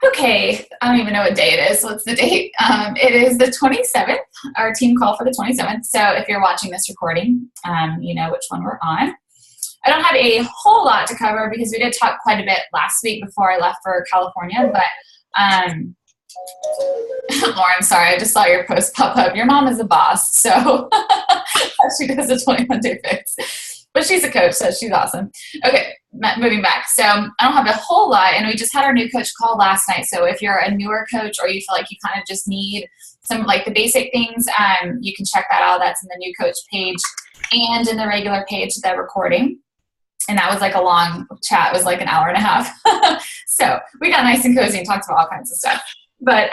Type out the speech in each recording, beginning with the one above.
Okay, I don't even know what day it is. What's the date? It is the 27th, our team call for the 27th. So if you're watching this recording, you know which one we're on. I don't have a whole lot to cover because we did talk quite a bit last week before I left for California. But Lauren, sorry, I just saw your post pop up. Your mom is a boss, so she does a 21-day fix. But she's a coach, so she's awesome. Okay, moving back. So I don't have a whole lot, and we just had our new coach call last night. So if you're a newer coach or you feel like you kind of just need some like the basic things, you can check that out. That's in the new coach page and in the regular page, the recording. And that was like a long chat. It was like an hour and a half. So we got nice and cozy and talked about all kinds of stuff. But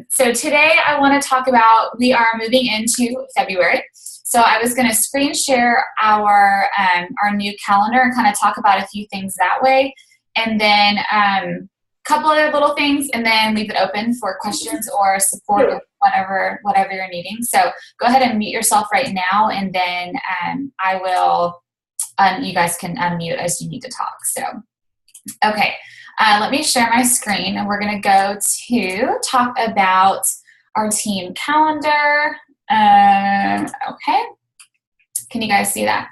so today I want to talk about, we are moving into February. So I was going to screen share our new calendar and kind of talk about a few things that way. And then a couple other little things, and then leave it open for questions or support or whatever you're needing. So go ahead and mute yourself right now, and then I will, you guys can unmute as you need to talk. So, okay. Let me share my screen, and we're going to go to talk about our team calendar. Okay. Can you guys see that?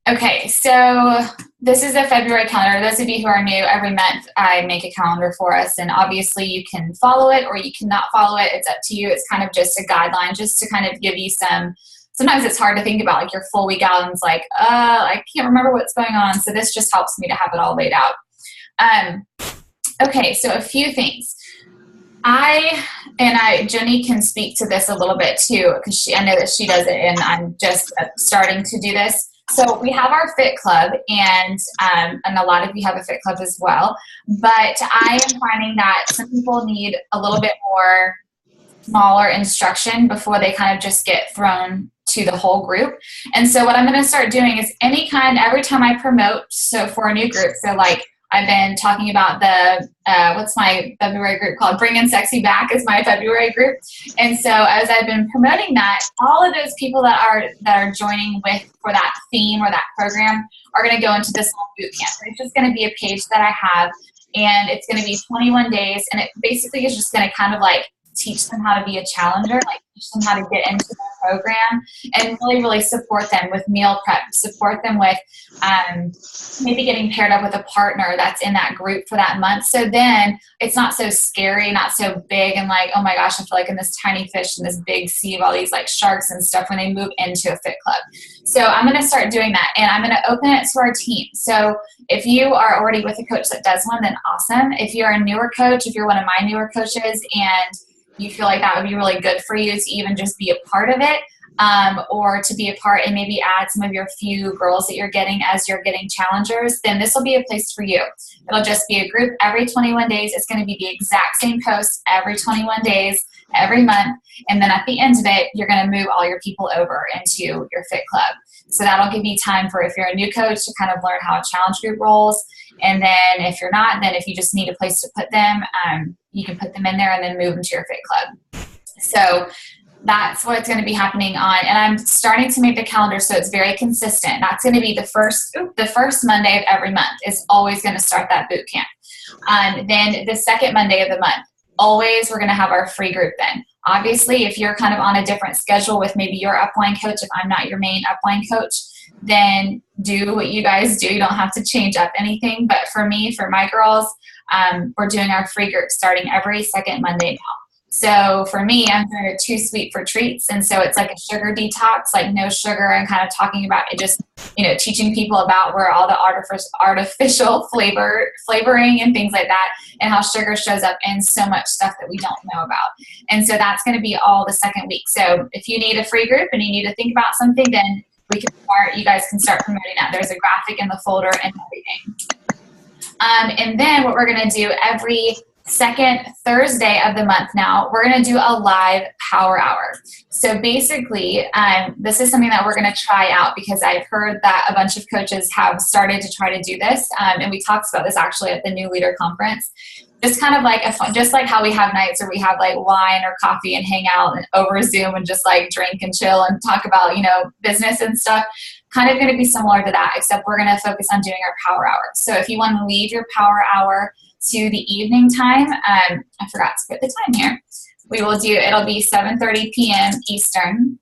Okay, so this is the February calendar. Those of you who are new, every month I make a calendar for us, and obviously you can follow it or you cannot follow it. It's up to you. It's kind of just a guideline just to kind of give you some. Sometimes it's hard to think about like your full week out, and it's like, I can't remember what's going on. So this just helps me to have it all laid out. Okay, so a few things. Jenny can speak to this a little bit too, because I know that she does it, and I'm just starting to do this. So we have our Fit Club, and a lot of you have a Fit Club as well. But I am finding that some people need a little bit more smaller instruction before they kind of just get thrown to the whole group. And so what I'm going to start doing is every time I promote, so for a new group, so like I've been talking about the, what's my February group called? Bringing Sexy Back is my February group. And so as I've been promoting that, all of those people that are joining for that theme or that program are going to go into this little boot camp. It's just going to be a page that I have, and it's going to be 21 days. And it basically is just going to kind of like teach them how to be a challenger, like teach them how to get into the program, and really, really support them with meal prep, support them with maybe getting paired up with a partner that's in that group for that month. So then it's not so scary, not so big, and like, oh my gosh, I feel like in this tiny fish in this big sea of all these like sharks and stuff when they move into a Fit Club. So I'm going to start doing that, and I'm going to open it to our team. So if you are already with a coach that does one, then awesome. If you're a newer coach, if you're one of my newer coaches, and you feel like that would be really good for you to even just be a part of it, or to be a part and maybe add some of your few girls that you're getting as you're getting challengers, then this will be a place for you. It'll just be a group every 21 days. It's going to be the exact same post every 21 days, every month. And then at the end of it, you're going to move all your people over into your Fit Club. So that'll give you time for, if you're a new coach, to kind of learn how a challenge group rolls. And then if you're not, then if you just need a place to put them, you can put them in there and then move them to your Fit Club. So that's what's going to be happening on. And I'm starting to make the calendar so it's very consistent. That's going to be the first Monday of every month is always going to start that boot camp. Then the second Monday of the month, always we're going to have our free group then. Obviously, if you're kind of on a different schedule with maybe your upline coach, if I'm not your main upline coach, then do what you guys do. You don't have to change up anything. But for me, for my girls, we're doing our free group starting every second Monday now. So for me, I'm doing a Too Sweet for Treats. And so it's like a sugar detox, like no sugar, and kind of talking about it, just, teaching people about where all the artificial flavoring and things like that, and how sugar shows up in so much stuff that we don't know about. And so that's going to be all the second week. So if you need a free group and you need to think about something, then you guys can start promoting that. There's a graphic in the folder and everything. And then what we're going to do every second Thursday of the month now, we're going to do a live power hour. So basically, this is something that we're going to try out because I've heard that a bunch of coaches have started to try to do this. And we talked about this actually at the New Leader Conference. Just kind of like just like how we have nights where we have like wine or coffee and hang out and over Zoom and just like drink and chill and talk about, business and stuff. Kind of going to be similar to that, except we're going to focus on doing our power hour. So if you want to leave your power hour to the evening time. I forgot to put the time here. It'll be 7:30 p.m. Eastern.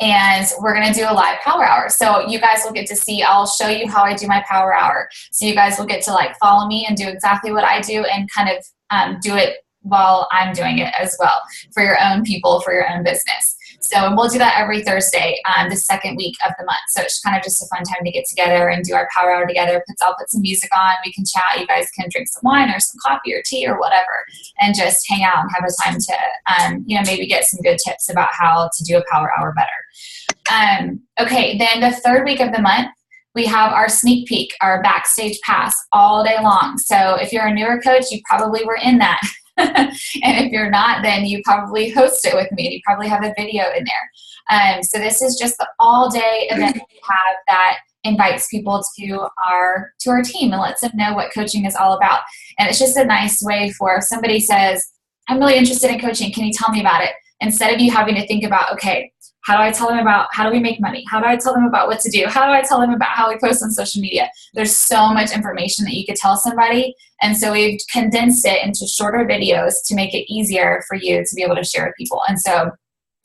And we're going to do a live power hour. So you guys will get to see, I'll show you how I do my power hour. So you guys will get to like follow me and do exactly what I do and kind of do it while I'm doing it as well for your own people, for your own business. So we'll do that every Thursday, the second week of the month. So it's kind of just a fun time to get together and do our power hour together. I'll put some music on. We can chat. You guys can drink some wine or some coffee or tea or whatever, and just hang out and have a time to, maybe get some good tips about how to do a power hour better. Okay, then the third week of the month, we have our sneak peek, our backstage pass all day long. So if you're a newer coach, you probably were in that. And if you're not, then you probably host it with me and you probably have a video in there. So this is just the all day event that we have that invites people to our team and lets them know what coaching is all about. And it's just a nice way for if somebody says, I'm really interested in coaching, can you tell me about it? Instead of you having to think about, okay, how do I tell them about how do we make money? How do I tell them about what to do? How do I tell them about how we post on social media? There's so much information that you could tell somebody. And so we've condensed it into shorter videos to make it easier for you to be able to share with people. And so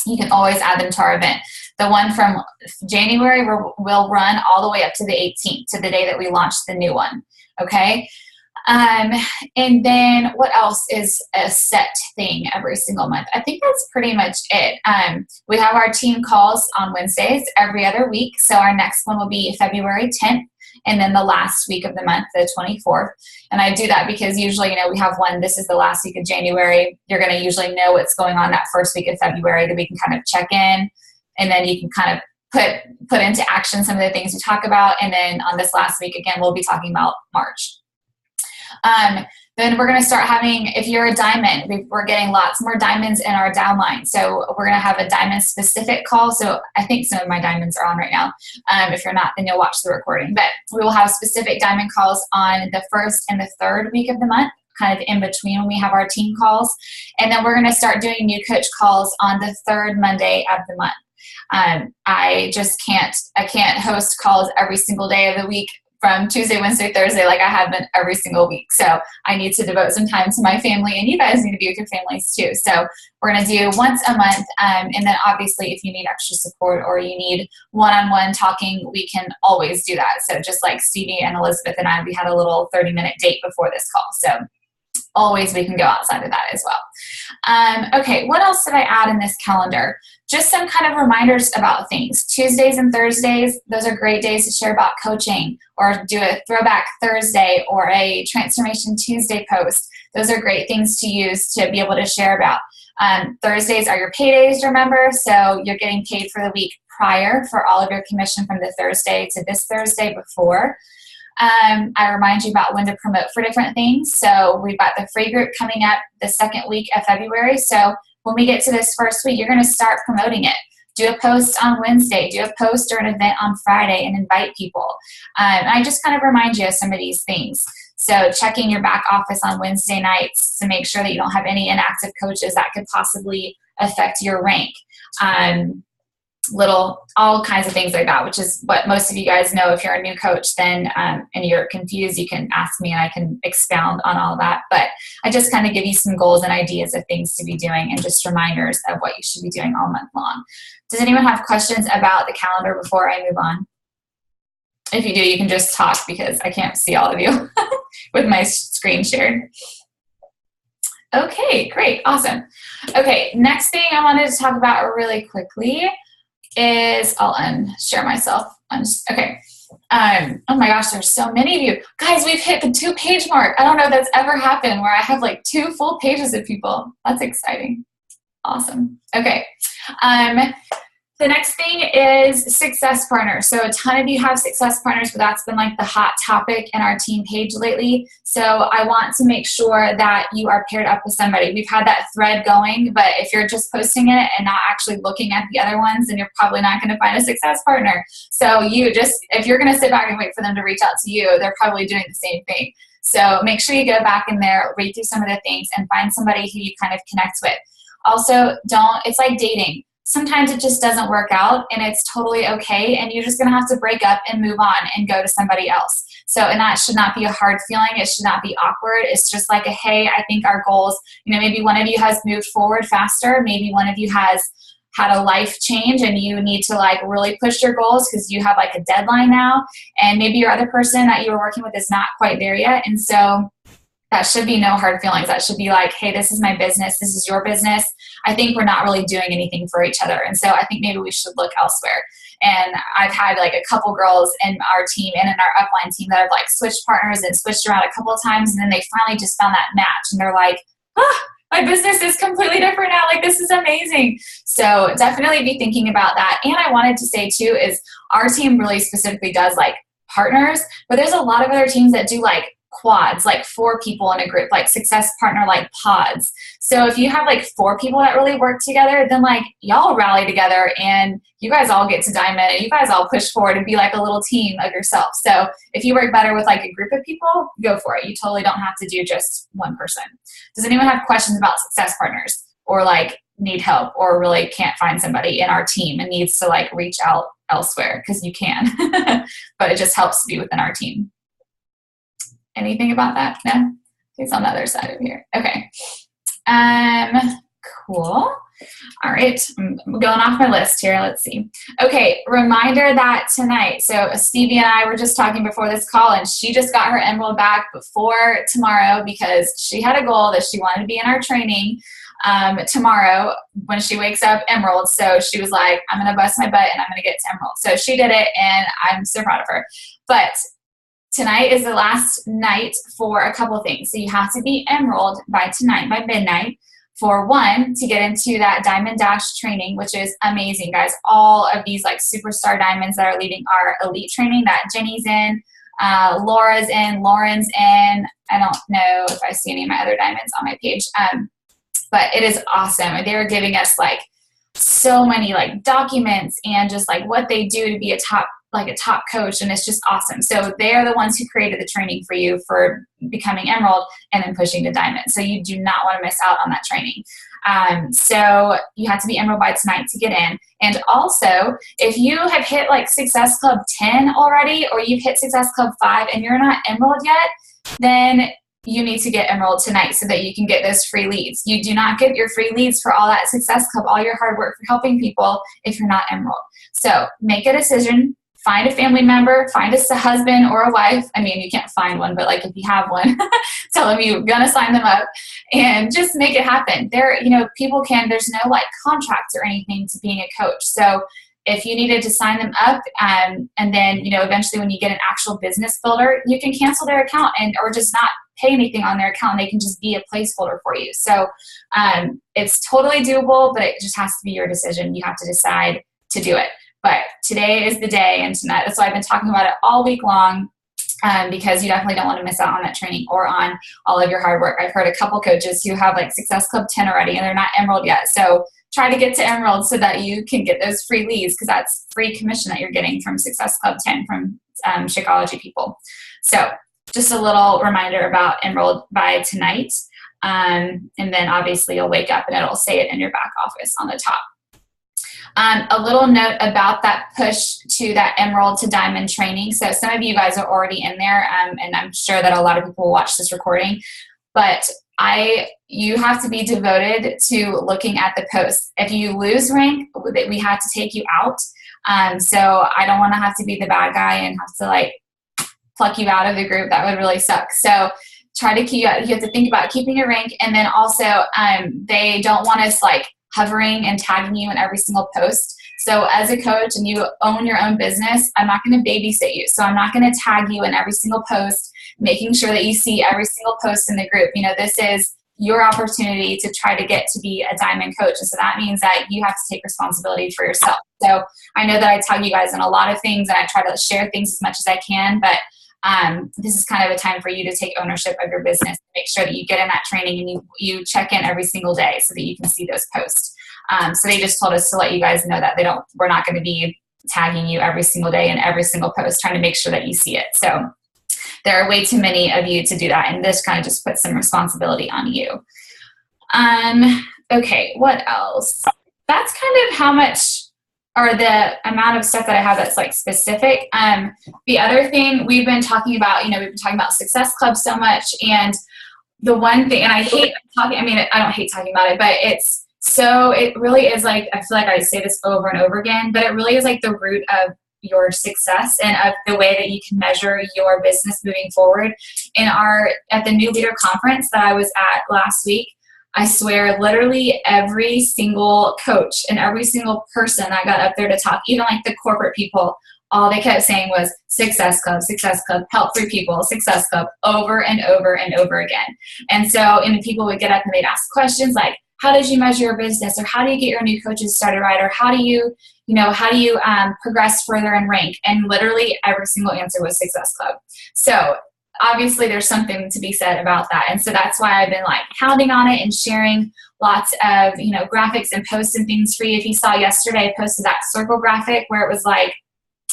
you can always add them to our event. The one from January will run all the way up to the 18th, to the day that we launch the new one. Okay. And then what else is a set thing every single month? I think that's pretty much it. We have our team calls on Wednesdays every other week. So our next one will be February 10th. And then the last week of the month, the 24th. And I do that because usually, we have one, this is the last week of January. You're going to usually know what's going on that first week of February, that we can kind of check in. And then you can kind of put into action some of the things we talk about. And then on this last week, again, we'll be talking about March. Then we're going to start having, if you're a diamond, we're getting lots more diamonds in our downline. So we're going to have a diamond specific call. So I think some of my diamonds are on right now. If you're not, then you'll watch the recording. But we will have specific diamond calls on the first and the third week of the month, kind of in between when we have our team calls. And then we're going to start doing new coach calls on the third Monday of the month. I can't host calls every single day of the week from Tuesday, Wednesday, Thursday, like I have been every single week. So I need to devote some time to my family, and you guys need to be with your families too. So we're going to do once a month. And then obviously if you need extra support or you need one-on-one talking, we can always do that. So just like Stevie and Elizabeth and I, we had a little 30-minute date before this call. So always we can go outside of that as well. Okay, what else did I add in this calendar? Just some kind of reminders about things. Tuesdays and Thursdays, those are great days to share about coaching, or do a throwback Thursday or a transformation Tuesday post. Those are great things to use to be able to share about. Thursdays are your paydays, remember? So you're getting paid for the week prior for all of your commission from the Thursday to this Thursday before. I remind you about when to promote for different things. So we've got the free group coming up the second week of February. So when we get to this first week, you're going to start promoting it. Do a post on Wednesday, do a post or an event on Friday, and invite people. And I just kind of remind you of some of these things. So checking your back office on Wednesday nights to make sure that you don't have any inactive coaches that could possibly affect your rank. All kinds of things like that, which is what most of you guys know. If you're a new coach, then and you're confused, you can ask me and I can expound on all that. But I just kind of give you some goals and ideas of things to be doing and just reminders of what you should be doing all month long. Does anyone have questions about the calendar before I move on? If you do, you can just talk because I can't see all of you with my screen shared. Okay, great, awesome. Okay, next thing I wanted to talk about really quickly is, I'll unshare myself. Okay. Oh my gosh, there's so many of you. Guys, we've hit the 2-page mark. I don't know if that's ever happened where I have like 2 full pages of people. That's exciting. Awesome. Okay. The next thing is success partners. So a ton of you have success partners, but that's been like the hot topic in our team page lately. So I want to make sure that you are paired up with somebody. We've had that thread going, but if you're just posting it and not actually looking at the other ones, then you're probably not going to find a success partner. So if you're going to sit back and wait for them to reach out to you, they're probably doing the same thing. So make sure you go back in there, read through some of the things, and find somebody who you kind of connect with. Also, it's like dating. Sometimes it just doesn't work out and it's totally okay, and you're just going to have to break up and move on and go to somebody else. So, and that should not be a hard feeling. It should not be awkward. It's just like a, hey, I think our goals, maybe one of you has moved forward faster. Maybe one of you has had a life change and you need to like really push your goals because you have like a deadline now. And maybe your other person that you were working with is not quite there yet. And so that should be no hard feelings. That should be like, hey, this is my business. This is your business. I think we're not really doing anything for each other. And so I think maybe we should look elsewhere. And I've had like a couple girls in our team and in our upline team that have like switched partners and switched around a couple of times. And then they finally just found that match. And they're like, my business is completely different now. Like, this is amazing. So definitely be thinking about that. And I wanted to say too, is our team really specifically does like partners, but there's a lot of other teams that do like quads, like 4 people in a group, like success partner, like pods. So if you have like 4 people that really work together, then like y'all rally together and you guys all get to diamond and you guys all push forward and be like a little team of yourself. So if you work better with like a group of people, go for it. You totally don't have to do just one person. Does anyone have questions about success partners or like need help or really can't find somebody in our team and needs to like reach out elsewhere? Because you can, but it just helps to be within our team. Anything about that? No? He's on the other side of here. Okay. Cool. All right. I'm going off my list here. Let's see. Okay. Reminder that tonight. So Stevie and I were just talking before this call and she just got her emerald back before tomorrow because she had a goal that she wanted to be in our training tomorrow when she wakes up emerald. So she was like, I'm going to bust my butt and I'm going to get to emerald. So she did it and I'm so proud of her. But tonight is the last night for a couple things. So you have to be emerald by tonight, by midnight, for one, to get into that Diamond Dash training, which is amazing, guys. All of these like superstar diamonds that are leading our elite training that Jenny's in, Laura's in, Lauren's in. I don't know if I see any of my other diamonds on my page, but it is awesome. They're giving us like so many like documents and just like what they do to be a top coach, and it's just awesome. So they are the ones who created the training for you for becoming emerald and then pushing to diamond. So you do not want to miss out on that training. So you have to be emerald by tonight to get in. And also, if you have hit like Success Club 10 already, or you've hit Success Club 5 and you're not emerald yet, then you need to get emerald tonight so that you can get those free leads. You do not get your free leads for all that Success Club, all your hard work for helping people if you're not emerald. So make a decision. Find a family member, find a husband or a wife. I mean, you can't find one, but like if you have one, tell them you're gonna sign them up and just make it happen. People can, there's no like contracts or anything to being a coach. So if you needed to sign them up and then, eventually when you get an actual business builder, you can cancel their account or just not pay anything on their account. And they can just be a placeholder for you. So it's totally doable, but it just has to be your decision. You have to decide to do it. But today is the day, and tonight, that's why I've been talking about it all week long, because you definitely don't want to miss out on that training or on all of your hard work. I've heard a couple coaches who have like Success Club 10 already, and they're not emerald yet. So try to get to emerald so that you can get those free leads, because that's free commission that you're getting from Success Club 10 from Shakeology people. So just a little reminder about emerald by tonight. And then obviously you'll wake up and it'll say it in your back office on the top. A little note about that push to that emerald to diamond training. So some of you guys are already in there, and I'm sure that a lot of people will watch this recording, but you have to be devoted to looking at the posts. If you lose rank, we have to take you out. So I don't want to have to be the bad guy and have to like pluck you out of the group. That would really suck. So try to keep, you have to think about keeping your rank. And then also they don't want us like hovering and tagging you in every single post. So as a coach and you own your own business, I'm not going to babysit you. So I'm not going to tag you in every single post, making sure that you see every single post in the group. This is your opportunity to try to get to be a diamond coach. And so that means that you have to take responsibility for yourself. So I know that I tag you guys in a lot of things and I try to share things as much as I can, but this is kind of a time for you to take ownership of your business, make sure that you get in that training and you check in every single day so that you can see those posts. So they just told us to let you guys know that we're not going to be tagging you every single day in every single post, trying to make sure that you see it. So there are way too many of you to do that. And this kind of just puts some responsibility on you. Okay, what else? That's kind of how much or the amount of stuff that I have that's like specific. The other thing we've been talking about, we've been talking about Success Club so much, and the one thing, and I hate talking, I don't hate talking about it, but it really is like, I feel like I say this over and over again, but it really is like the root of your success and of the way that you can measure your business moving forward. At the New Leader Conference that I was at last week, I swear literally every single coach and every single person that got up there to talk, even like the corporate people, all they kept saying was Success Club, help free people, Success Club, over and over and over again. And people would get up and they'd ask questions like, how did you measure your business? Or how do you get your new coaches started right? Or how do you progress further and rank? And literally every single answer was Success Club. So obviously there's something to be said about that. And so that's why I've been like pounding on it and sharing lots of, graphics and posts and things free. If you saw yesterday, I posted that circle graphic where it was like,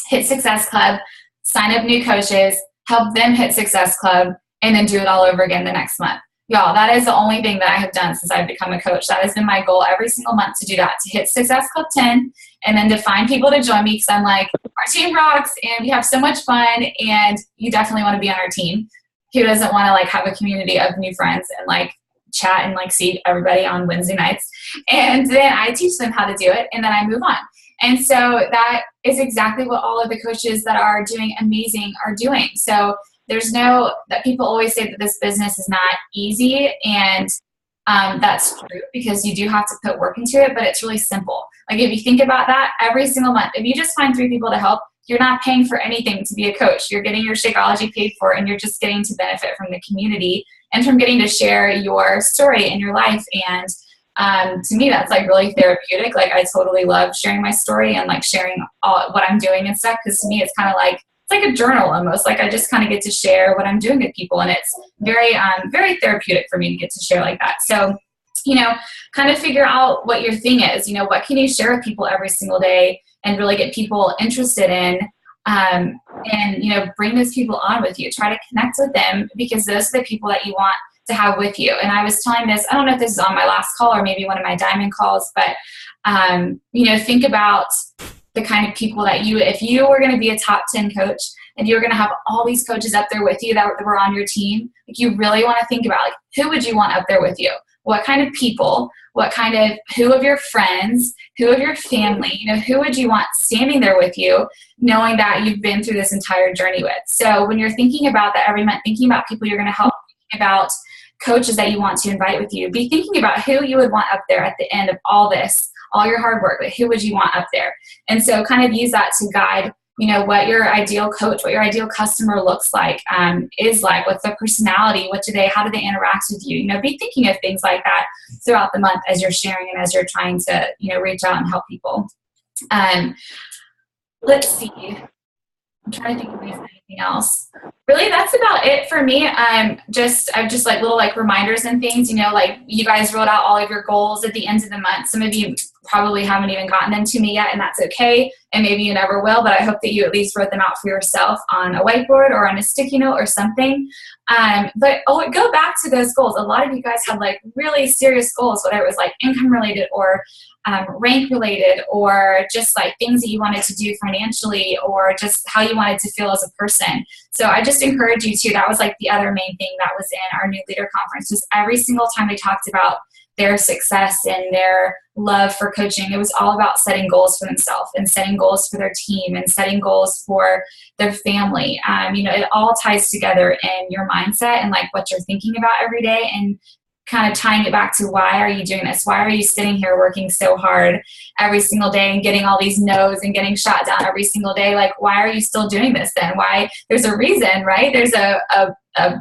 hit Success Club, sign up new coaches, help them hit Success Club, and then do it all over again the next month. Y'all, that is the only thing that I have done since I've become a coach. That has been my goal every single month, to do that, to hit Success Club 10, and then to find people to join me, because I'm like, our team rocks, and we have so much fun, and you definitely want to be on our team. Who doesn't want to like have a community of new friends and like chat and like see everybody on Wednesday nights? And then I teach them how to do it, and then I move on. And so that is exactly what all of the coaches that are doing amazing are doing. So that people always say that this business is not easy, and that's true, because you do have to put work into it, but it's really simple. Like if you think about that, every single month, if you just find 3 people to help, you're not paying for anything to be a coach. You're getting your Shakeology paid for, and you're just getting to benefit from the community and from getting to share your story and your life. And to me, that's like really therapeutic. Like I totally love sharing my story and like sharing all what I'm doing and stuff, because to me it's kind of like, it's like a journal almost. Like I just kind of get to share what I'm doing with people, and it's very very therapeutic for me to get to share like that. So kind of figure out what your thing is. What can you share with people every single day and really get people interested in, and bring those people on with you. Try to connect with them, because those are the people that you want to have with you. And I was telling this, I don't know if this is on my last call or maybe one of my diamond calls, but think about the kind of people that if you were going to be a top 10 coach and you were going to have all these coaches up there with you that were on your team, like you really want to think about like, who would you want up there with you? What kind of people, who of your friends, who of your family, who would you want standing there with you, knowing that you've been through this entire journey with? So when you're thinking about that every month, thinking about people you're going to help, thinking about coaches that you want to invite with you, be thinking about who you would want up there at the end of all this, all your hard work, but who would you want up there? And so kind of use that to guide, what your ideal coach, what your ideal customer looks like, is like, what's their personality, how do they interact with you? Be thinking of things like that throughout the month as you're sharing and as you're trying to, reach out and help people. Let's see. I'm trying to think if there's anything else. Really, that's about it for me. I've just like little like reminders and things, like you guys wrote out all of your goals at the end of the month. Some of you probably haven't even gotten them to me yet, and that's okay. And maybe you never will, but I hope that you at least wrote them out for yourself on a whiteboard or on a sticky note or something. But go back to those goals. A lot of you guys had like really serious goals, whether it was like income related or rank related, or just like things that you wanted to do financially, or just how you wanted to feel as a person. So I just encourage you to, that was like the other main thing that was in our New Leader Conference, was every single time they talked about their success and their love for coaching, it was all about setting goals for themselves and setting goals for their team and setting goals for their family. It all ties together in your mindset and like what you're thinking about every day, and kind of tying it back to, why are you doing this? Why are you sitting here working so hard every single day and getting all these no's and getting shot down every single day? Like, why are you still doing this then? Why? There's a reason, right? There's a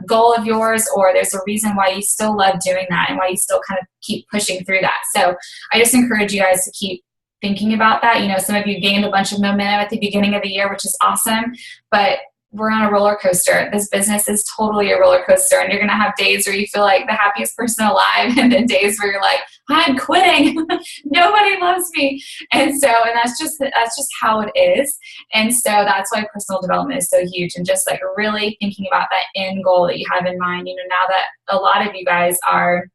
goal of yours, or there's a reason why you still love doing that and why you still kind of keep pushing through that. So I just encourage you guys to keep thinking about that. Some of you gained a bunch of momentum at the beginning of the year, which is awesome, but we're on a roller coaster. This business is totally a roller coaster, and you're going to have days where you feel like the happiest person alive, and then days where you're like, I'm quitting. Nobody loves me. And that's just how it is. And so that's why personal development is so huge, and just like really thinking about that end goal that you have in mind. Now that a lot of you guys are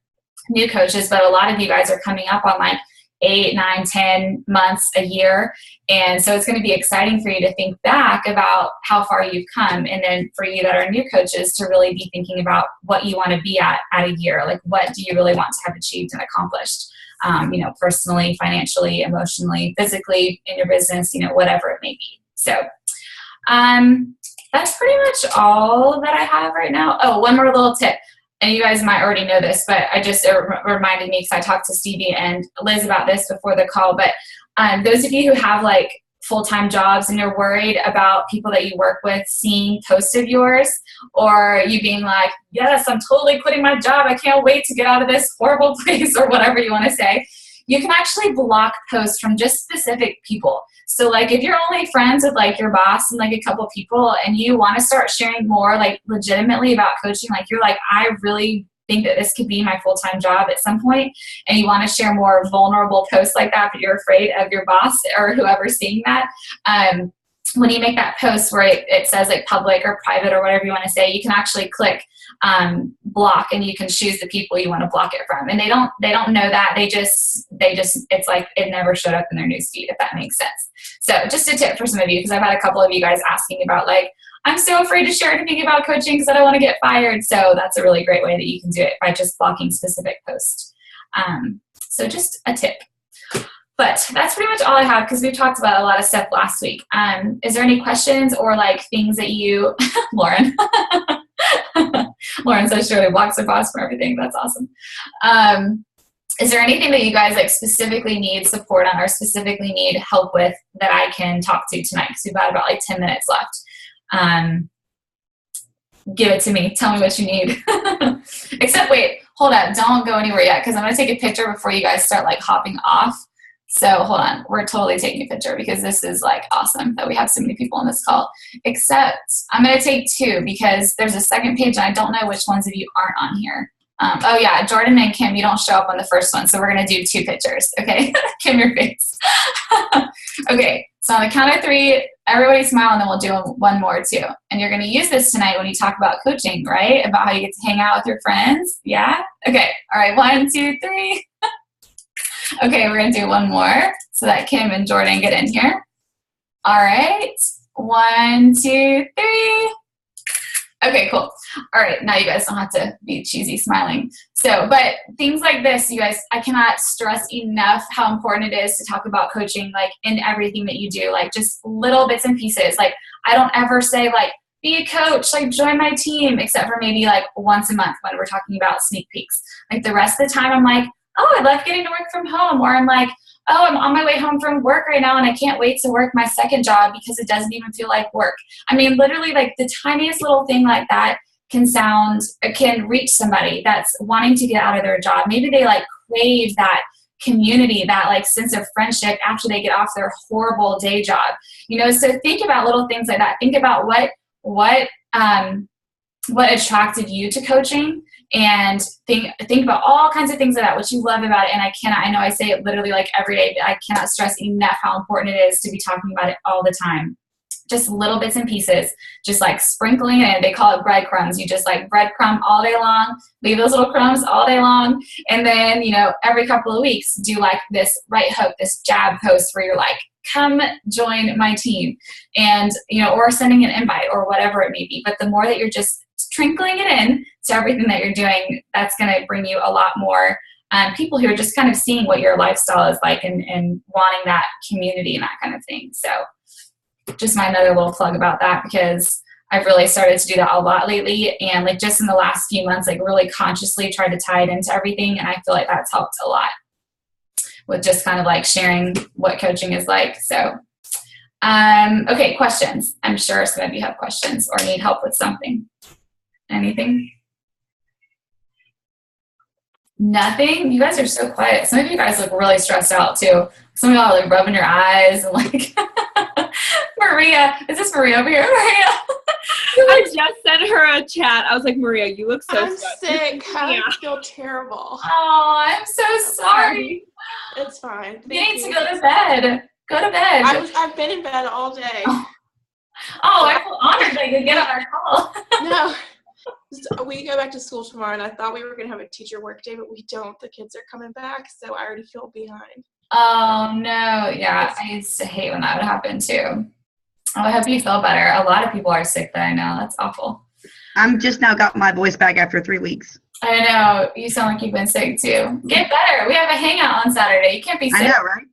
new coaches, but a lot of you guys are coming up on like 8, 9, 10 months, a year. And so it's going to be exciting for you to think back about how far you've come. And then for you that are new coaches to really be thinking about what you want to be at a year. Like, what do you really want to have achieved and accomplished, personally, financially, emotionally, physically, in your business, whatever it may be. So that's pretty much all that I have right now. Oh, one more little tip. And you guys might already know this, but it reminded me because I talked to Stevie and Liz about this before the call. But those of you who have like full-time jobs and you're worried about people that you work with seeing posts of yours, or you being like, yes, I'm totally quitting my job, I can't wait to get out of this horrible place, or whatever you want to say, you can actually block posts from just specific people. So like if you're only friends with like your boss and like a couple people and you want to start sharing more like legitimately about coaching, like you're like, I really think that this could be my full-time job at some point, and you want to share more vulnerable posts like that, but you're afraid of your boss or whoever's seeing that, when you make that post where it says like public or private or whatever you want to say, you can actually click block, and you can choose the people you want to block it from. And they don't know that. They just it's like it never showed up in their newsfeed, if that makes sense. So just a tip for some of you, because I've had a couple of you guys asking about like, I'm so afraid to share anything about coaching because I don't want to get fired. So that's a really great way that you can do it, by just blocking specific posts. So just a tip. But that's pretty much all I have, because we've talked about a lot of stuff last week. Is there any questions or like things that you, Lauren, Lauren says she really blocks her boss for everything. That's awesome. Is there anything that you guys like specifically need support on or specifically need help with that I can talk to tonight? Because we've got about like 10 minutes left. Give it to me. Tell me what you need. Except wait, hold up. Don't go anywhere yet, because I'm going to take a picture before you guys start like hopping off. So hold on, we're totally taking a picture because this is like awesome that we have so many people on this call. Except I'm going to take 2 because there's a second page and I don't know which ones of you aren't on here. Oh yeah, Jordan and Kim, you don't show up on the first one, so we're going to do 2 pictures, okay? Kim, your face. Okay, so on the count of 3, everybody smile, and then we'll do one more too. And you're going to use this tonight when you talk about coaching, right? About how you get to hang out with your friends, yeah? Okay, all right, 1, 2, 3. Okay, we're going to do one more so that Kim and Jordan get in here. All right, 1, 2, 3. Okay, cool. All right, now you guys don't have to be cheesy smiling. So, but things like this, you guys, I cannot stress enough how important it is to talk about coaching, like in everything that you do, like just little bits and pieces. Like I don't ever say like, be a coach, like join my team, except for maybe like once a month when we're talking about sneak peeks. Like the rest of the time I'm like, oh, I love getting to work from home. Or I'm like, oh, I'm on my way home from work right now and I can't wait to work my second job because it doesn't even feel like work. I mean, literally like the tiniest little thing like that can reach somebody that's wanting to get out of their job. Maybe they like crave that community, that like sense of friendship after they get off their horrible day job. So think about little things like that. Think about what attracted you to coaching, and think about all kinds of things like that, what you love about it. And I know I say it literally like every day, but I cannot stress enough how important it is to be talking about it all the time. Just little bits and pieces, just like sprinkling it in. They call it breadcrumbs. You just like breadcrumb all day long, leave those little crumbs all day long. And then, every couple of weeks, do like this right hook, this jab post where you're like, come join my team, and, or sending an invite or whatever it may be. But the more that you're just trickling it in to everything that you're doing, that's going to bring you a lot more people who are just kind of seeing what your lifestyle is like and wanting that community and that kind of thing. So just my another little plug about that, because I've really started to do that a lot lately, and like just in the last few months, like really consciously tried to tie it into everything, and I feel like that's helped a lot with just kind of like sharing what coaching is like. So okay, questions. I'm sure some of you have questions or need help with something. Anything? Nothing? You guys are so quiet. Some of you guys look really stressed out too. Some of y'all are like rubbing your eyes and like Maria. Is this Maria over here? Maria. I just sent her a chat. I was like, Maria, you look so I'm sick. I feel terrible. Oh, I'm so sorry. It's fine. You need to go to bed. Go to bed. I've been in bed all day. Oh, I feel honored that you could get on our call. No. We go back to school tomorrow, and I thought we were going to have a teacher work day, but we don't. The kids are coming back, so I already feel behind. Oh no, yeah, I used to hate when that would happen too. Oh, I hope you feel better. A lot of people are sick that I know. That's awful. I'm just now got my voice back after 3 weeks. I know. You sound like you've been sick too. Get better. We have a hangout on Saturday. You can't be sick. I know, right?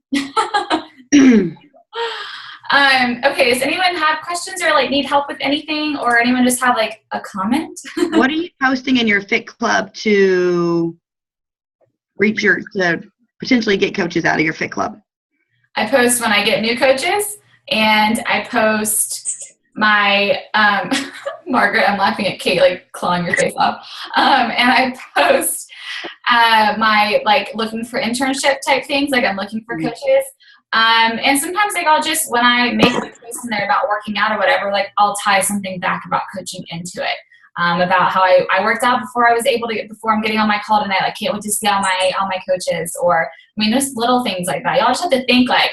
Okay, does anyone have questions or like need help with anything, or anyone just have like a comment? What are you posting in your Fit Club to to potentially get coaches out of your Fit Club? I post when I get new coaches, and I post my Margaret, I'm laughing at Kate like clawing your face off. And I post my like looking for internship type things, like I'm looking for coaches. And sometimes like I'll just, when I make a post in there about working out or whatever, like I'll tie something back about coaching into it. About how I worked out before I was able to before I'm getting on my call tonight. Like can't wait to see all my coaches. Or I mean, there's little things like that. Y'all just have to think like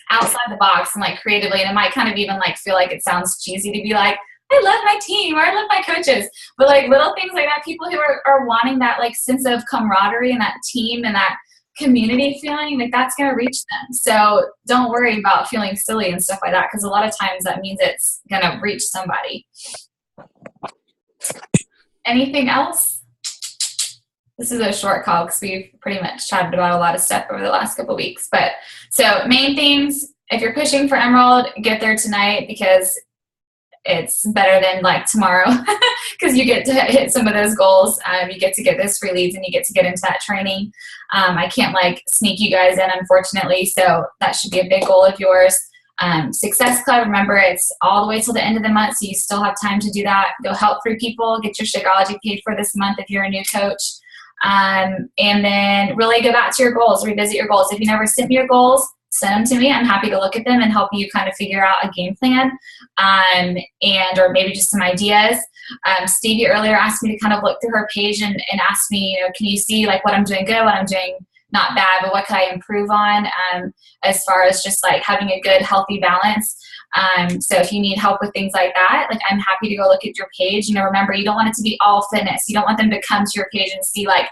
outside the box and like creatively. And it might kind of even like feel like it sounds cheesy to be like, I love my team or I love my coaches. But like little things like that, people who are wanting that like sense of camaraderie and that team and that community feeling, like that's going to reach them. So don't worry about feeling silly and stuff like that, because a lot of times that means it's going to reach somebody. Anything else? This is a short call because we've pretty much chatted about a lot of stuff over the last couple of weeks. But so main themes, if you're pushing for Emerald, get there tonight, because it's better than like tomorrow because you get to hit some of those goals. You get to get those free leads and you get to get into that training. I can't like sneak you guys in, unfortunately. So that should be a big goal of yours. Success Club, remember it's all the way till the end of the month, so you still have time to do that. Go help 3 people, get your Shakeology paid for this month if you're a new coach. And then really go back to your goals, revisit your goals. If you never sent me your goals, send them to me. I'm happy to look at them and help you kind of figure out a game plan, and or maybe just some ideas. Stevie earlier asked me to kind of look through her page and ask me, can you see like what I'm doing good, what I'm doing not bad, but what could I improve on, as far as just like having a good, healthy balance. So if you need help with things like that, like I'm happy to go look at your page. Remember, you don't want it to be all fitness. You don't want them to come to your page and see like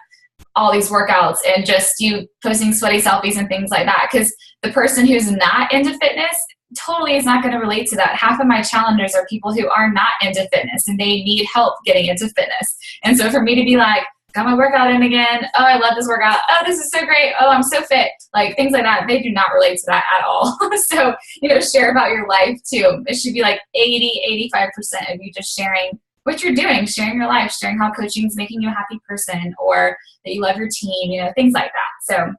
all these workouts and just you posting sweaty selfies and things like that. Because the person who's not into fitness totally is not going to relate to that. Half of my challengers are people who are not into fitness and they need help getting into fitness. And so for me to be like, got my workout in again. Oh, I love this workout. Oh, this is so great. Oh, I'm so fit. Like things like that, they do not relate to that at all. So, share about your life too. It should be like 80-85% of you just sharing what you're doing, sharing your life, sharing how coaching is making you a happy person, or that you love your team, things like that. So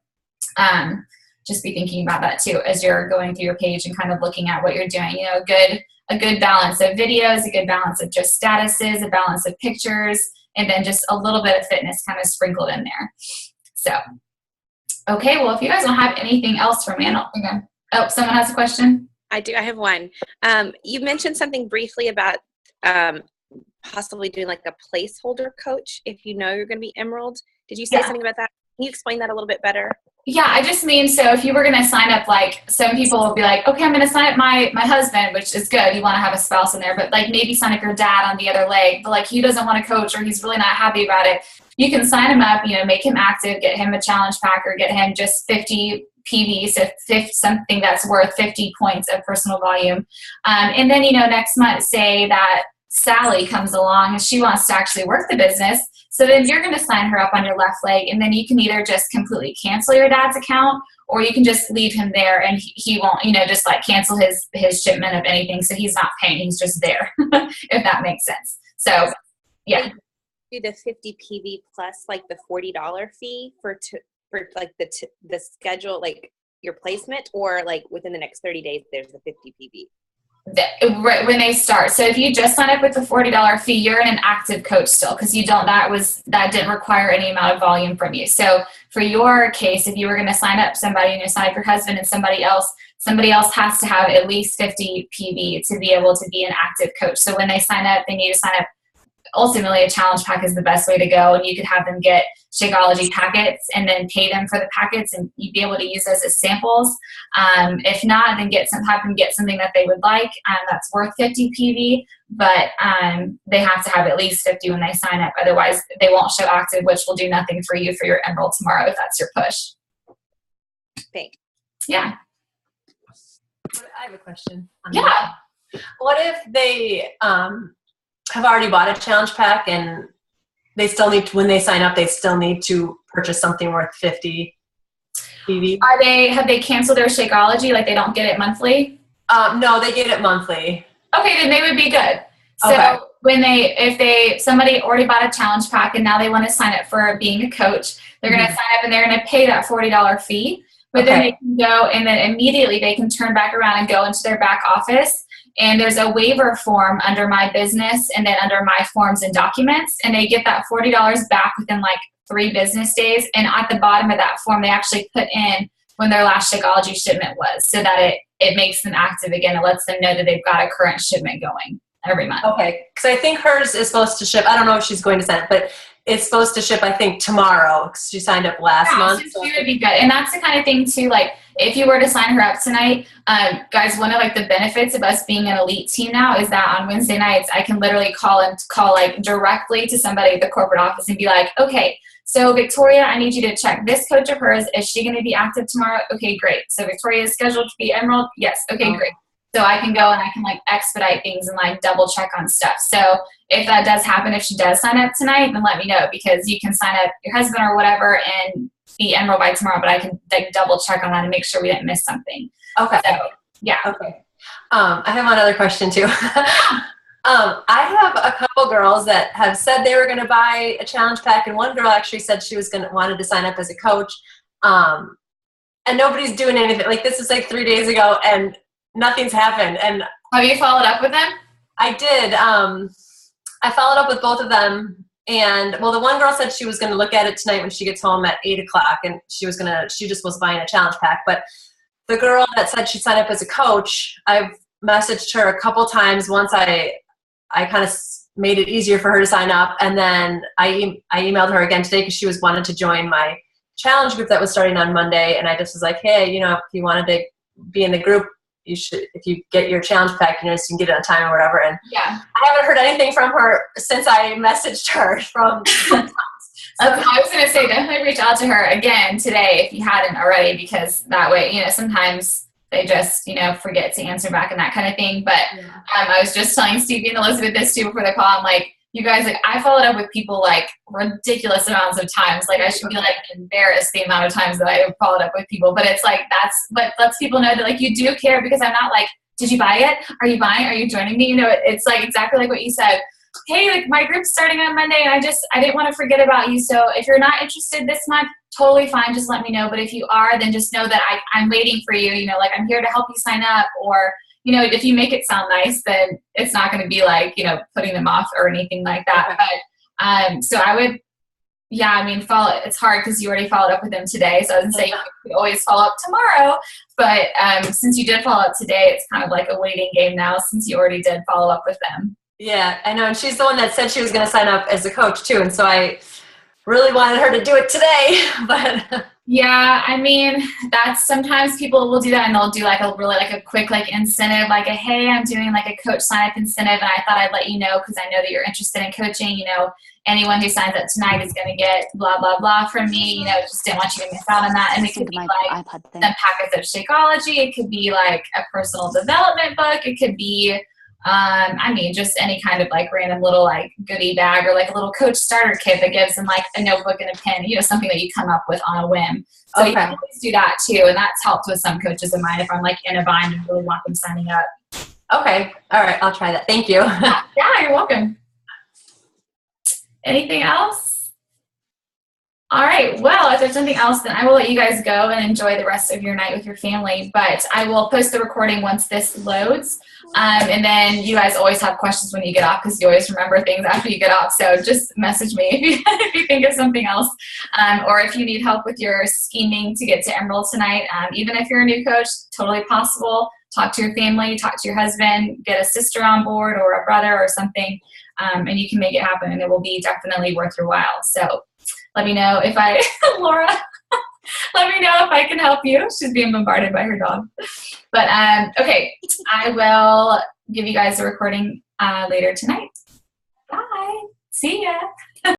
just be thinking about that too as you're going through your page and kind of looking at what you're doing. A good balance of videos, a good balance of just statuses, a balance of pictures, and then just a little bit of fitness kind of sprinkled in there. So, okay, well, if you guys don't have anything else for me, I don't think someone has a question? I do. I have one. You mentioned something briefly about possibly doing like a placeholder coach if you know you're going to be Emerald. Did you say something about that? Can you explain that a little bit better? Yeah, I just mean, so if you were going to sign up, like some people will be like, okay, I'm going to sign up my husband, which is good. You want to have a spouse in there, but like maybe sign up your dad on the other leg, but like he doesn't want to coach or he's really not happy about it. You can sign him up, make him active, get him a challenge pack or get him just 50 PV, so something that's worth 50 points of personal volume. And then, next month, say that Sally comes along and she wants to actually work the business. So then you're going to sign her up on your left leg, and then you can either just completely cancel your dad's account, or you can just leave him there and he won't, just like cancel his shipment of anything. So he's not paying, he's just there, if that makes sense. So, yeah. Do the 50 PV plus like the $40 fee for like the schedule, like your placement, or like within the next 30 days, there's the 50 PV? Right when they start. So if you just sign up with the $40 fee, you're in an active coach still, because that didn't require any amount of volume from you. So for your case, if you were going to sign up somebody and you sign up your husband and somebody else has to have at least 50 PV to be able to be an active coach. So when they sign up, they need to sign up. Ultimately, a challenge pack is the best way to go, and you could have them get Shakeology packets and then pay them for the packets, and you'd be able to use those as samples. If not, then have them get something that they would like that's worth 50 PV, but they have to have at least 50 when they sign up. Otherwise, they won't show active, which will do nothing for you for your Emerald tomorrow if that's your push. Thanks. Yeah. I have a question. Yeah. What if they have already bought a challenge pack and they still need to, when they sign up, they still need to purchase something worth 50 BB? Have they canceled their Shakeology? Like they don't get it monthly? No, they get it monthly. Okay, then they would be good. So Okay. if somebody already bought a challenge pack and now they want to sign up for being a coach, they're going to sign up and they're going to pay that $40 fee. But then they can go and then immediately they can turn back around and go into their back office. And there's a waiver form under My Business and then under My Forms and Documents. And they get that $40 back within like 3 business days. And at the bottom of that form, they actually put in when their last Shakeology shipment was so that it makes them active again. It lets them know that they've got a current shipment going every month. Okay, because I think hers is supposed to ship. I don't know if she's going to send it, but it's supposed to ship, I think, tomorrow because she signed up last month. So she would be good. And that's the kind of thing, too, like, if you were to sign her up tonight, guys, one of, like, the benefits of us being an elite team now is that on Wednesday nights, I can literally call like, directly to somebody at the corporate office and be like, okay, so Victoria, I need you to check this coach of hers. Is she going to be active tomorrow? Okay, great. So Victoria is scheduled to be Emerald? Yes. Okay, great. So I can go and I can like expedite things and like double check on stuff. So if that does happen, if she does sign up tonight, then let me know because you can sign up your husband or whatever and be Emerald by tomorrow, but I can like double check on that and make sure we didn't miss something. Okay. So, yeah. Okay. I have one other question too. I have a couple girls that have said they were going to buy a challenge pack, and one girl actually said she was wanted to sign up as a coach. And nobody's doing anything. Like this is like 3 days ago, and nothing's happened. And have you followed up with them? I did. I followed up with both of them, and well, the one girl said she was going to look at it tonight when she gets home at 8:00, and she just was buying a challenge pack. But the girl that said she signed up as a coach, I've messaged her a couple times. Once I kind of made it easier for her to sign up, and then I emailed her again today because she wanted to join my challenge group that was starting on Monday, and I just was like, hey, if you wanted to be in the group, you should, if you get your challenge pack, so you can get it on time or whatever. And yeah, I haven't heard anything from her since I messaged her from. I was going to say, definitely reach out to her again today if you hadn't already, because that way, sometimes they just, forget to answer back and that kind of thing. But I was just telling Stevie and Elizabeth this too before the call. I'm like, you guys, like, I followed up with people like ridiculous amounts of times. Like I should be like embarrassed the amount of times that I have followed up with people. But it's like, but lets people know that like you do care, because I'm not like, did you buy it? Are you buying? Are you joining me? It's like exactly like what you said. Hey, like my group's starting on Monday and I didn't want to forget about you. So if you're not interested this month, totally fine. Just let me know. But if you are, then just know that I'm waiting for you. Like I'm here to help you sign up. Or, if you make it sound nice, then it's not going to be like, putting them off or anything like that. But so I would, follow. It's hard because you already followed up with them today. So I was going to say you could always follow up tomorrow. But since you did follow up today, it's kind of like a waiting game now since you already did follow up with them. Yeah, I know. And she's the one that said she was going to sign up as a coach too. And so I really wanted her to do it today. But yeah, that's sometimes people will do that and they'll do like a quick like incentive, like hey, I'm doing like a coach sign up incentive. And I thought I'd let you know because I know that you're interested in coaching. Anyone who signs up tonight is going to get blah, blah, blah from me. Just didn't want you to miss out on that. And it could be like some packets of Shakeology. It could be like a personal development book. It could be just any kind of like random little like goodie bag or like a little coach starter kit that gives them like a notebook and a pen, something that you come up with on a whim. So you can always do that too. And that's helped with some coaches of mine if I'm like in a bind and really want them signing up. Okay. All right. I'll try that. Thank you. Yeah, you're welcome. Anything else? All right. Well, if there's something else, then I will let you guys go and enjoy the rest of your night with your family. But I will post the recording once this loads. And then you guys always have questions when you get off because you always remember things after you get off. So just message me if you think of something else. Or if you need help with your scheming to get to Emerald tonight. Even if you're a new coach, totally possible. Talk to your family, talk to your husband, get a sister on board or a brother or something. And you can make it happen. And it will be definitely worth your while. So let me know if Laura, let me know if I can help you. She's being bombarded by her dog. But, okay, I will give you guys a recording later tonight. Bye. See ya.